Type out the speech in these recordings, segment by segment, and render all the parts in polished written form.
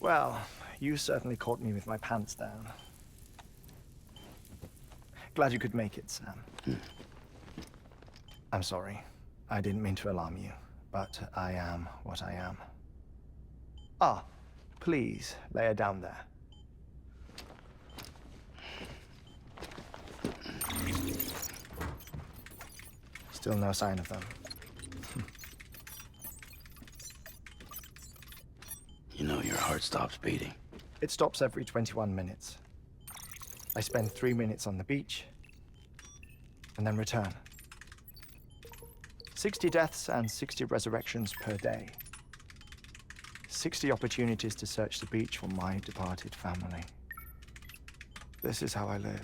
Well, you certainly caught me with my pants down. Glad you could make it, Sam. I'm sorry. I didn't mean to alarm you, but I am what I am. Ah, please, lay her down there. Still no sign of them. You know your heart stops beating. It stops every 21 minutes. I spend 3 minutes on the beach, and then return. 60 deaths and 60 resurrections per day. 60 opportunities to search the beach for my departed family. This is how I live.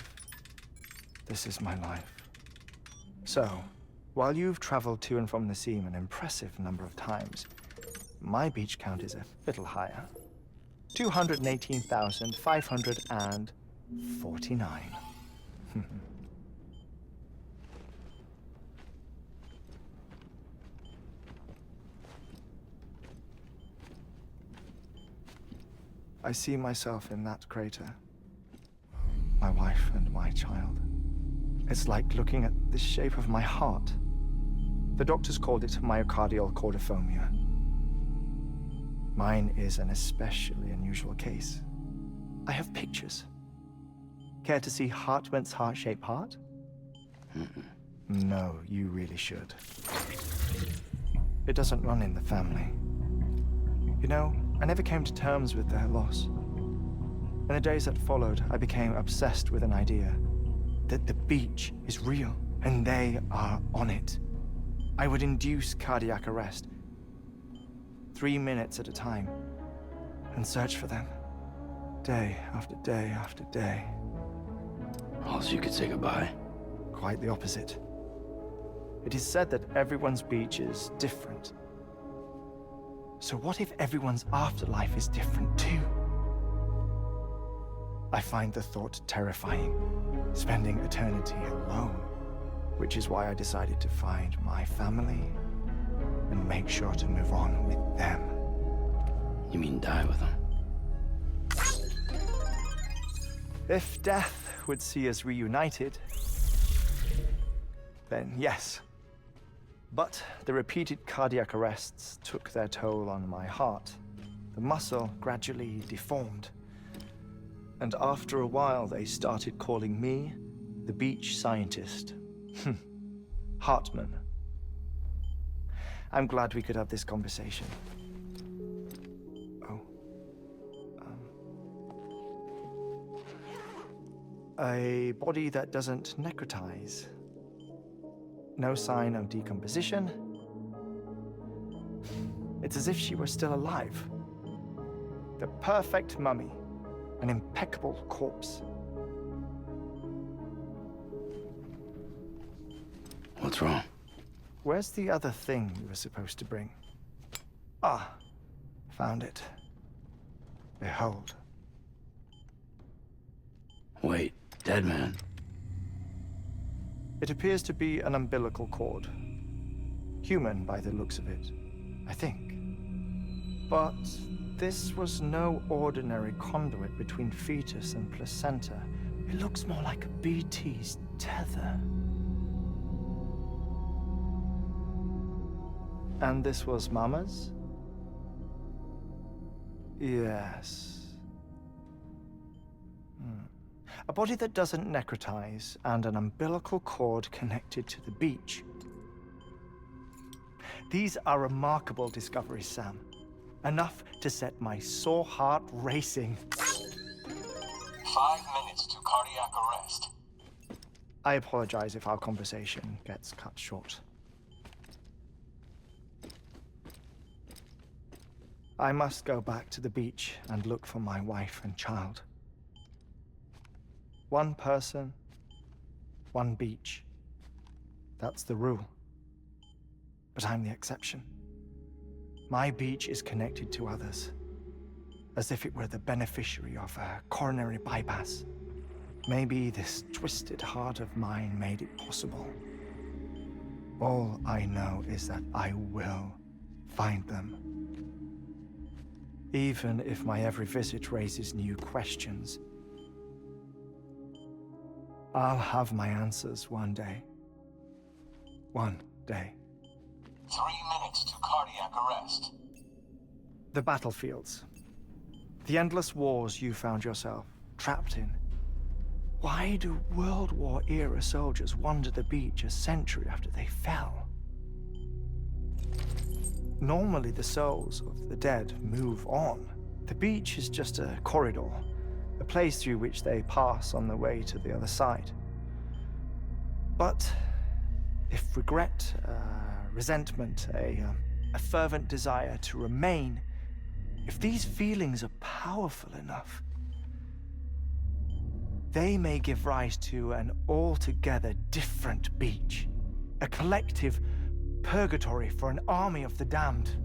This is my life. So, while you've traveled to and from the sea an impressive number of times, my beach count is a little higher. 218,549. I see myself in that crater. My wife and my child. It's like looking at the shape of my heart. The doctors called it myocardial chordophobia. Mine is an especially unusual case. I have pictures. Care to see Hartmann's heart-shaped heart? No, you really should. It doesn't run in the family. You know, I never came to terms with their loss. In the days that followed, I became obsessed with an idea that the beach is real and they are on it. I would induce cardiac arrest, 3 minutes at a time, and search for them, day after day after day. All so you could say goodbye? Quite the opposite. It is said that everyone's beach is different. So what if everyone's afterlife is different too? I find the thought terrifying, spending eternity alone, which is why I decided to find my family and make sure to move on with them. You mean die with them? If death would see us reunited, then yes. But the repeated cardiac arrests took their toll on my heart. The muscle gradually deformed. And after a while, they started calling me the beach scientist. Hartmann. I'm glad we could have this conversation. Oh. A body that doesn't necrotize. No sign of decomposition. It's as if she were still alive. The perfect mummy. An impeccable corpse. What's wrong? Where's the other thing you were supposed to bring? Ah, found it. Behold. Wait, dead man? It appears to be an umbilical cord. Human by the looks of it, I think. But this was no ordinary conduit between fetus and placenta. It looks more like a BT's tether. And this was Mama's? Yes. A body that doesn't necrotize and an umbilical cord connected to the beach. These are remarkable discoveries, Sam. Enough to set my sore heart racing. 5 minutes to cardiac arrest. I apologize if our conversation gets cut short. I must go back to the beach and look for my wife and child. One person, one beach. That's the rule. But I'm the exception. My beach is connected to others, as if it were the beneficiary of a coronary bypass. Maybe this twisted heart of mine made it possible. All I know is that I will find them. even if my every visit raises new questions. I'll have my answers one day. One day. 3 minutes to cardiac arrest. The battlefields. The endless wars you found yourself trapped in. Why do World War era soldiers wander the beach a century after they fell? Normally the souls of the dead move on. The beach is just a corridor, a place through which they pass on the way to the other side. But if regret, resentment, a fervent desire to remain, if these feelings are powerful enough, they may give rise to an altogether different beach, a collective purgatory for an army of the damned.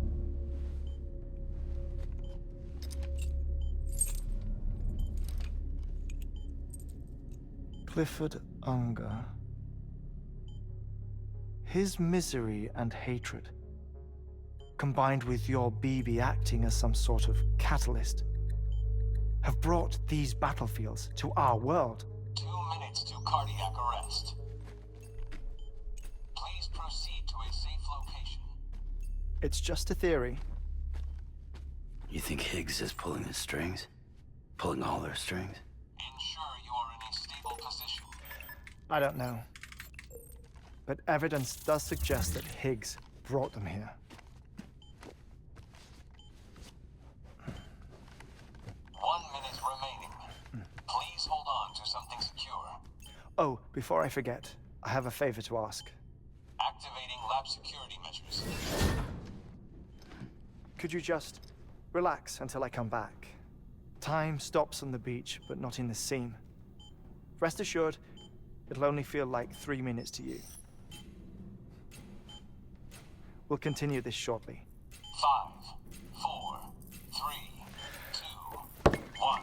Clifford Unger. His misery and hatred, combined with your BB acting as some sort of catalyst, have brought these battlefields to our world. 2 minutes to cardiac arrest. Please proceed to a safe location. It's just a theory. You think Higgs is pulling the strings? Pulling all their strings? Ensure you are in a stable position. I don't know. But evidence does suggest that Higgs brought them here. 1 minute remaining. Please hold on to something secure. Oh, before I forget, I have a favor to ask. Activating lab security measures. Could you just relax until I come back? Time stops on the beach, but not in the scene. Rest assured, it'll only feel like 3 minutes to you. We'll continue this shortly. 5, 4, 3, 2, 1.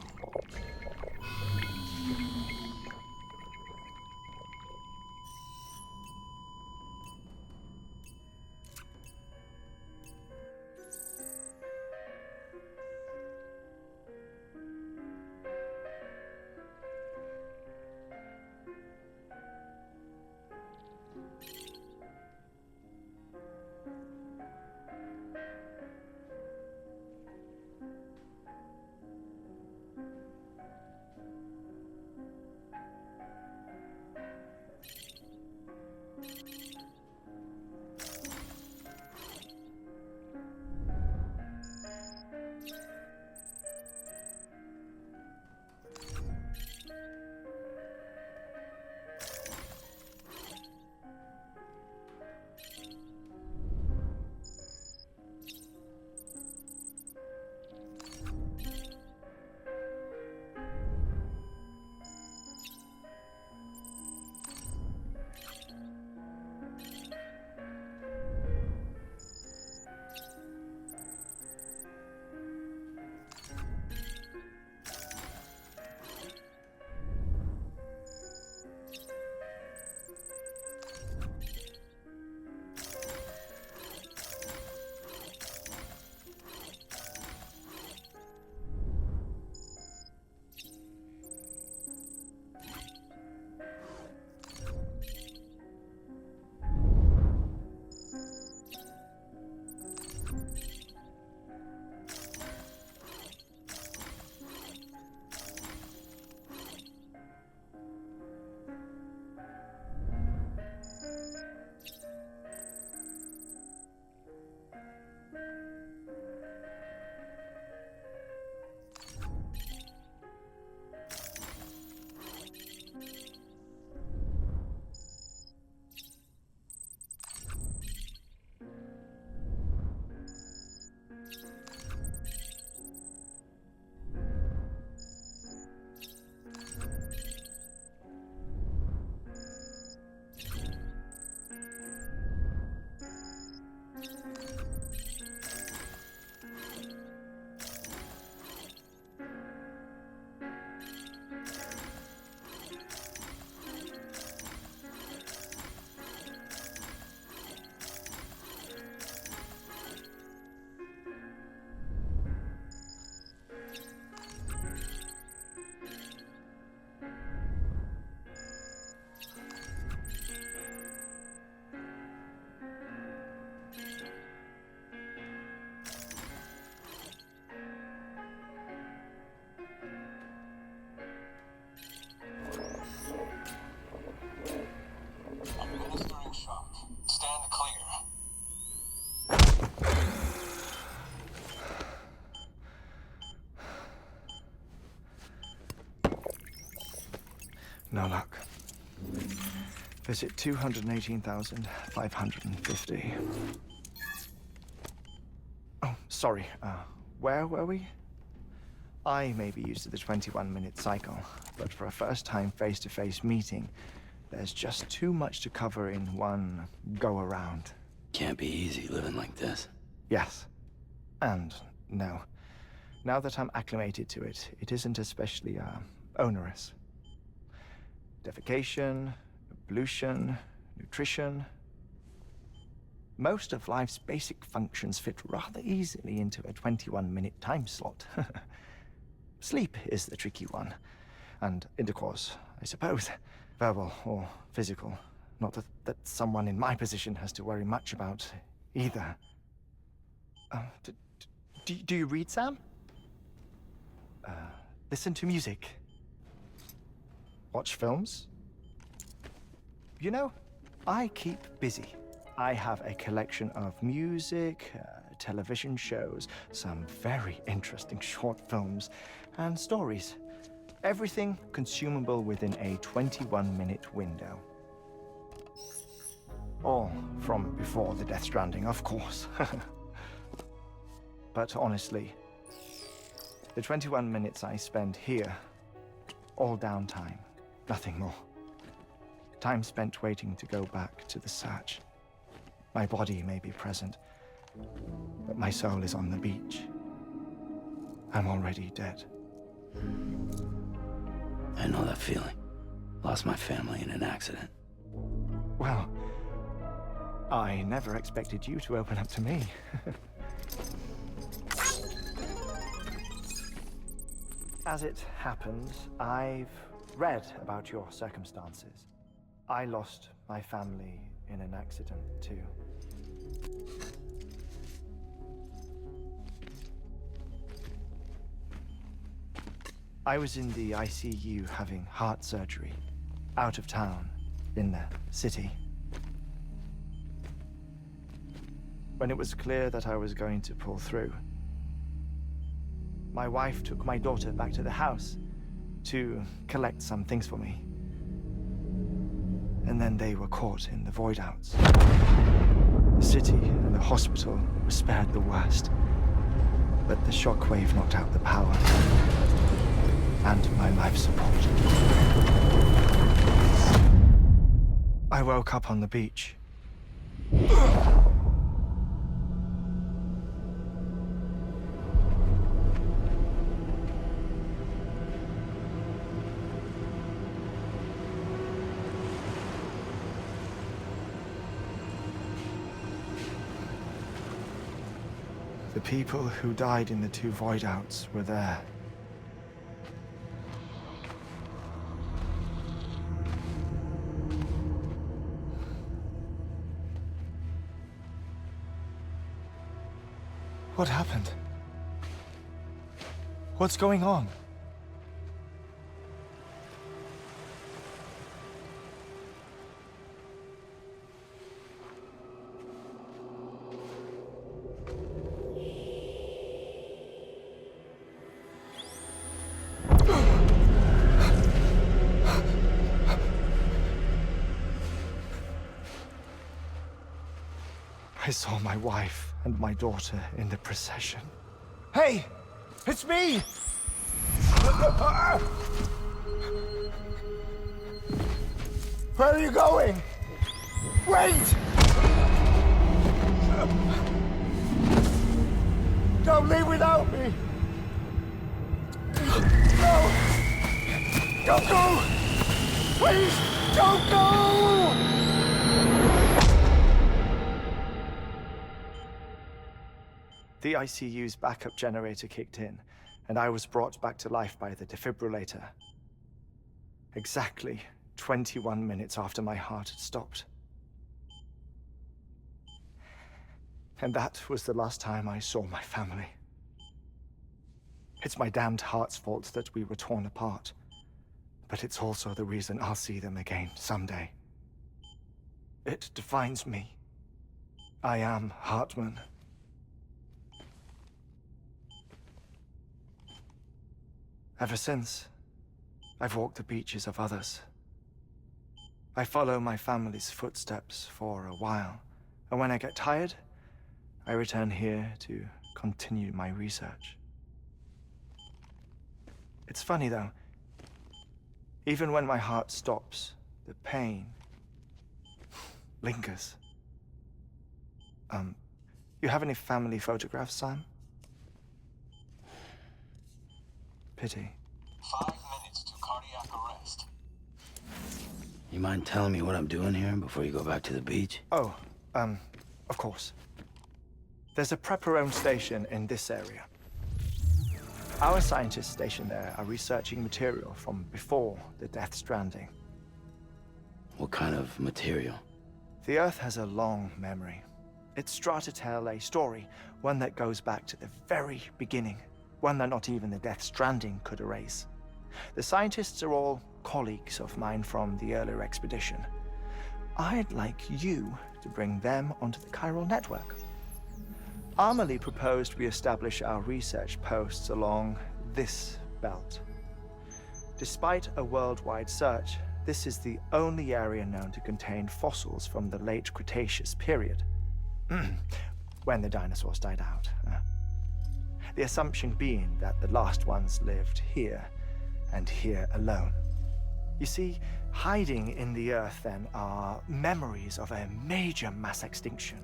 No luck. Visit 218,550. Oh, sorry. Where were we? I may be used to the 21-minute cycle, but for a first-time face-to-face meeting, there's just too much to cover in one go-around. Can't be easy living like this. Yes. And no. Now that I'm acclimated to it, it isn't especially, onerous. Defecation, pollution, nutrition. Most of life's basic functions fit rather easily into a 21-minute time slot. Sleep is the tricky one. And intercourse, I suppose. Verbal or physical. Not that someone in my position has to worry much about either. Do you read, Sam? Listen to music. Watch films? You know, I keep busy. I have a collection of music, television shows, some very interesting short films, and stories. Everything consumable within a 21-minute window. All from before the Death Stranding, of course. But honestly, the 21 minutes I spend here, all downtime, nothing more. Time spent waiting to go back to the search. My body may be present, but my soul is on the beach. I'm already dead. I know that feeling. Lost my family in an accident. Well, I never expected you to open up to me. As it happens, I've read about your circumstances. I lost my family in an accident, too. I was in the ICU having heart surgery, out of town, in the city. When it was clear that I was going to pull through, my wife took my daughter back to the house to collect some things for me. And then they were caught in the void outs. The city and the hospital were spared the worst, but the shockwave knocked out the power and my life support. I woke up on the beach. The people who died in the two void outs were there. What happened? What's going on? I saw my wife and my daughter in the procession. Hey! It's me! Where are you going? Wait! Don't leave without me! No! Don't go! Please, don't go! The ICU's backup generator kicked in, and I was brought back to life by the defibrillator. Exactly 21 minutes after my heart had stopped. And that was the last time I saw my family. It's my damned heart's fault that we were torn apart, but it's also the reason I'll see them again someday. It defines me. I am Hartman. Ever since, I've walked the beaches of others I follow my family's footsteps for a while, and when I get tired, I return here to continue my research. It's funny though, even when my heart stops, the pain lingers. You have any family photographs, Sam? Pity. 5 minutes to cardiac arrest. You mind telling me what I'm doing here before you go back to the beach? Oh, of course. There's a prepper-owned station in this area. Our scientists stationed there are researching material from before the Death Stranding. What kind of material? The Earth has a long memory. It's trying to tell a story, one that goes back to the very beginning, one that not even the Death Stranding could erase. The scientists are all colleagues of mine from the earlier expedition. I'd like you to bring them onto the chiral network. Amelie proposed we establish our research posts along this belt. Despite a worldwide search, this is the only area known to contain fossils from the late Cretaceous period, when the dinosaurs died out. The assumption being that the last ones lived here, and here alone. You see, hiding in the Earth then are memories of a major mass extinction.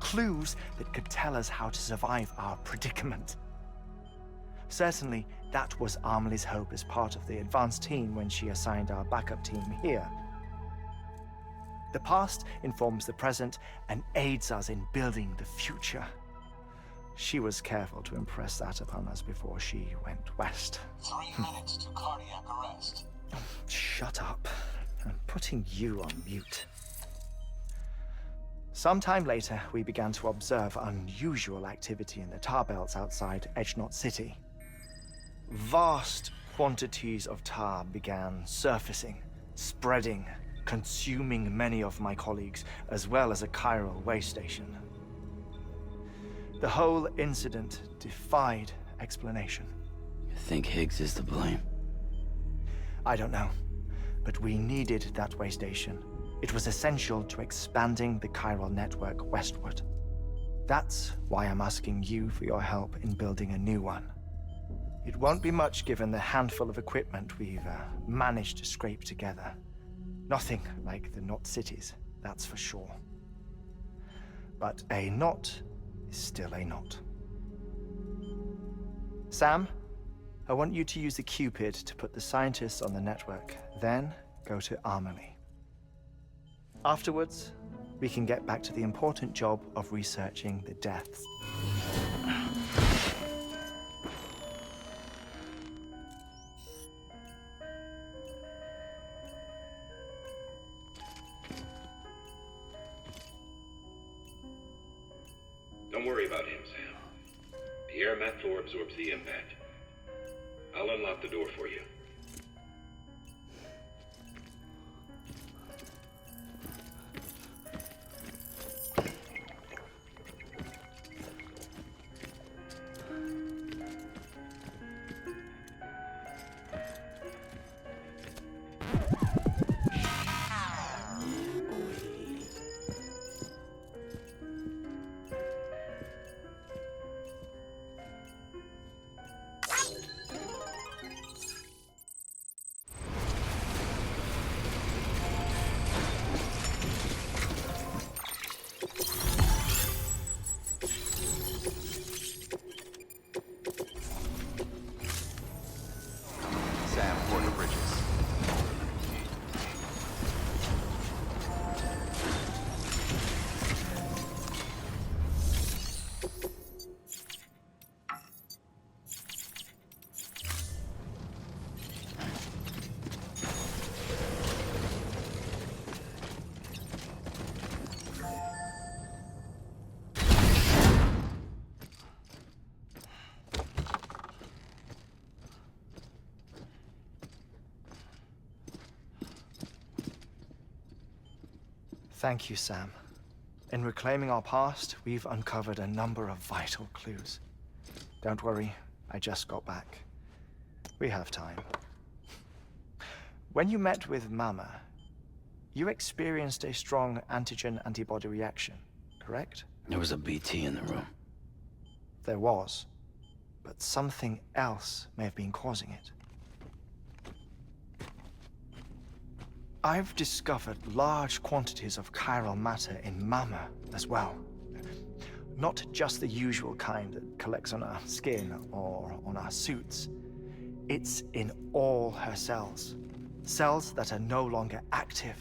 Clues that could tell us how to survive our predicament. Certainly, that was Amelie's hope as part of the advanced team when she assigned our backup team here. The past informs the present and aids us in building the future. She was careful to impress that upon us before she went west. 3 minutes to cardiac arrest. Shut up. I'm putting you on mute. Sometime later, we began to observe unusual activity in the tar belts outside Edgenot City. Vast quantities of tar began surfacing, spreading, consuming many of my colleagues, as well as a chiral way station. The whole incident defied explanation. You think Higgs is to blame? I don't know, but we needed that way station. It was essential to expanding the chiral network westward. That's why I'm asking you for your help in building a new one. It won't be much given the handful of equipment we've managed to scrape together. Nothing like the knot cities, that's for sure. But a knot is still a knot. Sam, I want you to use the Cupid to put the scientists on the network, then go to Amelie. Afterwards, we can get back to the important job of researching the deaths. Don't worry about him, Sam. The air mat floor absorbs the impact. I'll unlock the door for you. Sam, for the bridges. Thank you, Sam. In reclaiming our past, we've uncovered a number of vital clues. Don't worry, I just got back. We have time. When you met with Mama, You experienced a strong antigen-antibody reaction, correct? There was a BT in the room. There was, but something else may have been causing it. I've discovered large quantities of chiral matter in Mama as well. Not just the usual kind that collects on our skin or on our suits. It's in all her cells. Cells that are no longer active.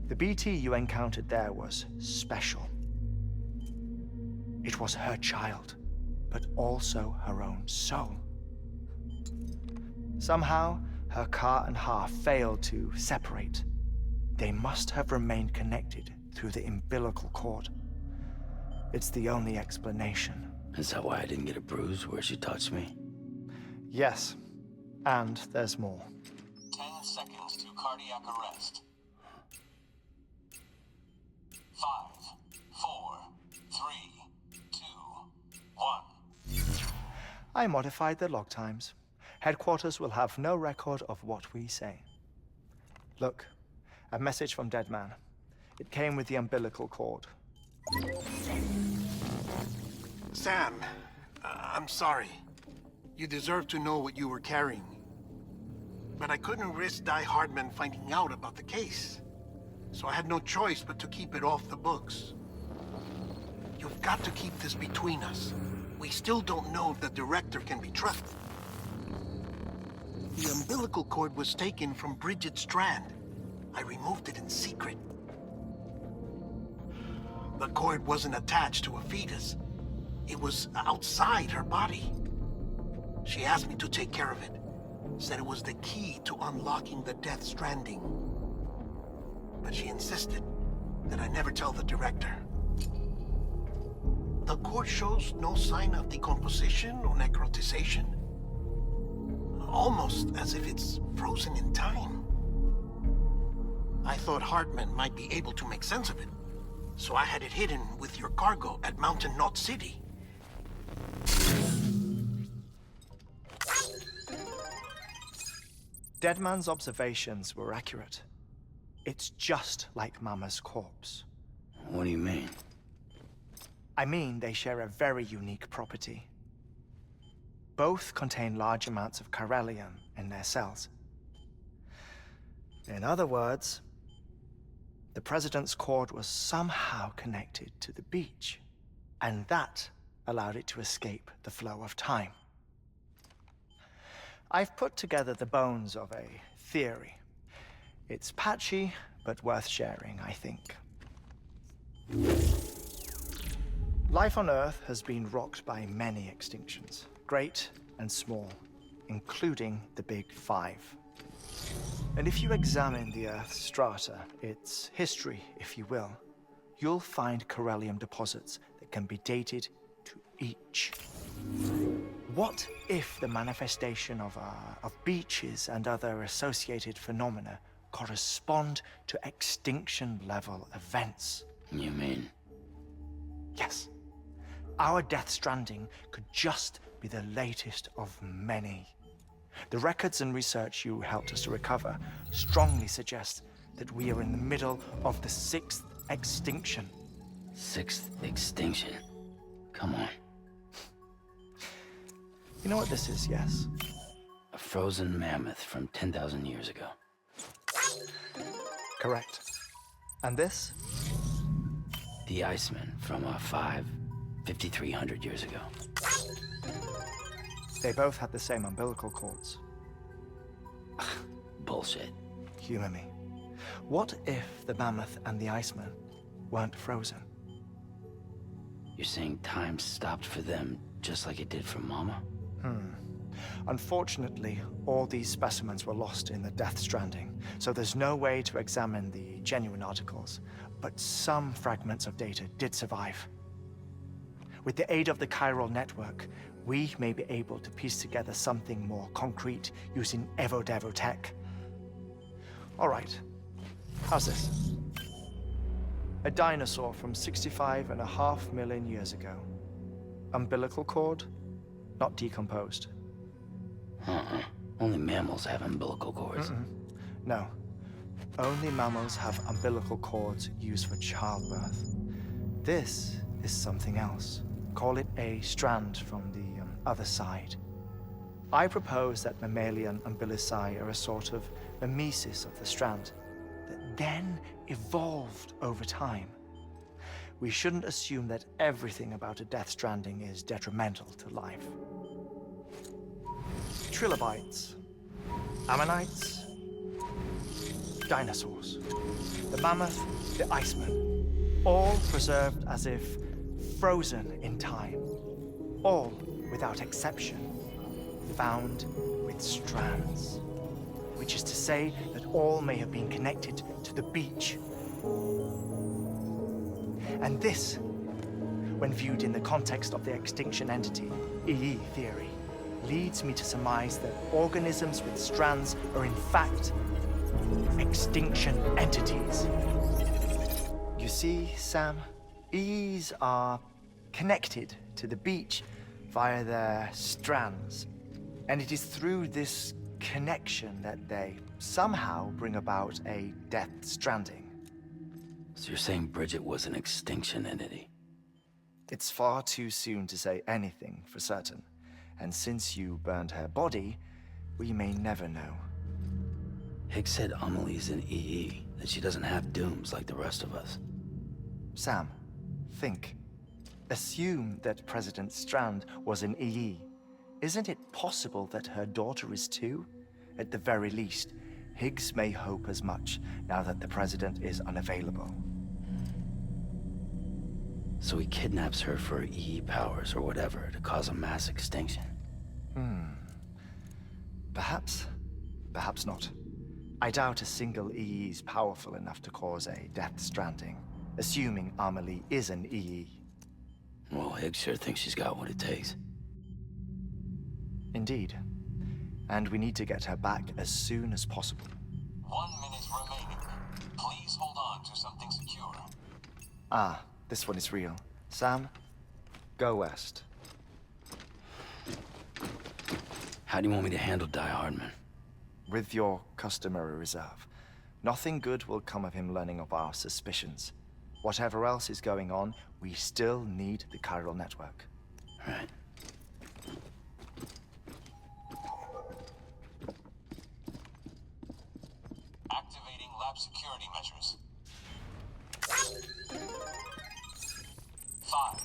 The BT you encountered there was special. It was her child, but also her own soul. Somehow, her car and half failed to separate. They must have remained connected through the umbilical cord. It's the only explanation. Is that why I didn't get a bruise where she touched me? Yes, and there's more. 10 seconds to cardiac arrest. 5, 4, 3, 2, 1. I modified the log times. Headquarters will have no record of what we say. Look, a message from Dead Man. It came with the umbilical cord. Sam, I'm sorry. You deserve to know what you were carrying. But I couldn't risk Di Hardman finding out about the case. So I had no choice but to keep it off the books. You've got to keep this between us. We still don't know if the director can be trusted. The umbilical cord was taken from Bridget Strand. I removed it in secret. The cord wasn't attached to a fetus. It was outside her body. She asked me to take care of it. Said it was the key to unlocking the Death Stranding. But she insisted that I never tell the director. The cord shows no sign of decomposition or necrotization. Almost as if it's frozen in time. I thought Hartman might be able to make sense of it. So I had it hidden with your cargo at Mountain Knot City. Deadman's observations were accurate. It's just like Mama's corpse. What do you mean? I mean, they share a very unique property. Both contain large amounts of chiralium in their cells. In other words, the president's cord was somehow connected to the beach, and that allowed it to escape the flow of time. I've put together the bones of a theory. It's patchy, but worth sharing, I think. Life on Earth has been rocked by many extinctions, great and small, including the Big Five. And if you examine the Earth's strata, its history, if you will, you'll find chiralium deposits that can be dated to each. What if the manifestation of beaches and other associated phenomena correspond to extinction-level events? You mean? Yes. Our Death Stranding could just be the latest of many. The records and research you helped us to recover strongly suggest that we are in the middle of the 6th extinction. 6th extinction? Come on. You know what this is, yes? A frozen mammoth from 10,000 years ago. Correct. And this? The Iceman from 5,300 years ago. They both had the same umbilical cords. Bullshit. Humor me. What if the mammoth and the Iceman weren't frozen? You're saying time stopped for them just like it did for Mama? Unfortunately, all these specimens were lost in the Death Stranding, so there's no way to examine the genuine articles, but some fragments of data did survive. With the aid of the chiral network, we may be able to piece together something more concrete using Evo-Devo tech. All right, how's this? A dinosaur from 65.5 million years ago. Umbilical cord, not decomposed. Only mammals have umbilical cords. No. only mammals have umbilical cords used for childbirth. This is something else. Call it a strand from the other side. I propose that mammalian umbilici are a sort of mimesis of the strand that then evolved over time. We shouldn't assume that everything about a death stranding is detrimental to life. Trilobites, ammonites, dinosaurs, the mammoth, the iceman, all preserved as if frozen in time, all without exception, found with strands, which is to say that all may have been connected to the beach. And this, when viewed in the context of the extinction entity, EE theory, leads me to surmise that organisms with strands are in fact extinction entities. You see, Sam, EEs are connected to the beach via their strands. And it is through this connection that they somehow bring about a death stranding. So you're saying Bridget was an extinction entity? It's far too soon to say anything for certain. And since you burned her body, we may never know. Higgs said Amelie's an EE, that she doesn't have dooms like the rest of us. Sam, think. Assume that President Strand was an EE. Isn't it possible that her daughter is too? At the very least, Higgs may hope as much now that the president is unavailable. So he kidnaps her for EE powers or whatever to cause a mass extinction. Perhaps. Perhaps not. I doubt a single EE is powerful enough to cause a death stranding, assuming Amelie is an EE. Well, Higgs sure thinks she's got what it takes. Indeed. And we need to get her back as soon as possible. 1 minute remaining. Please hold on to something secure. Ah, this one is real. Sam, go west. How do you want me to handle Die Hardman? With your customary reserve. Nothing good will come of him learning of our suspicions. Whatever else is going on, we still need the chiral network. Right. Activating lab security measures. 5,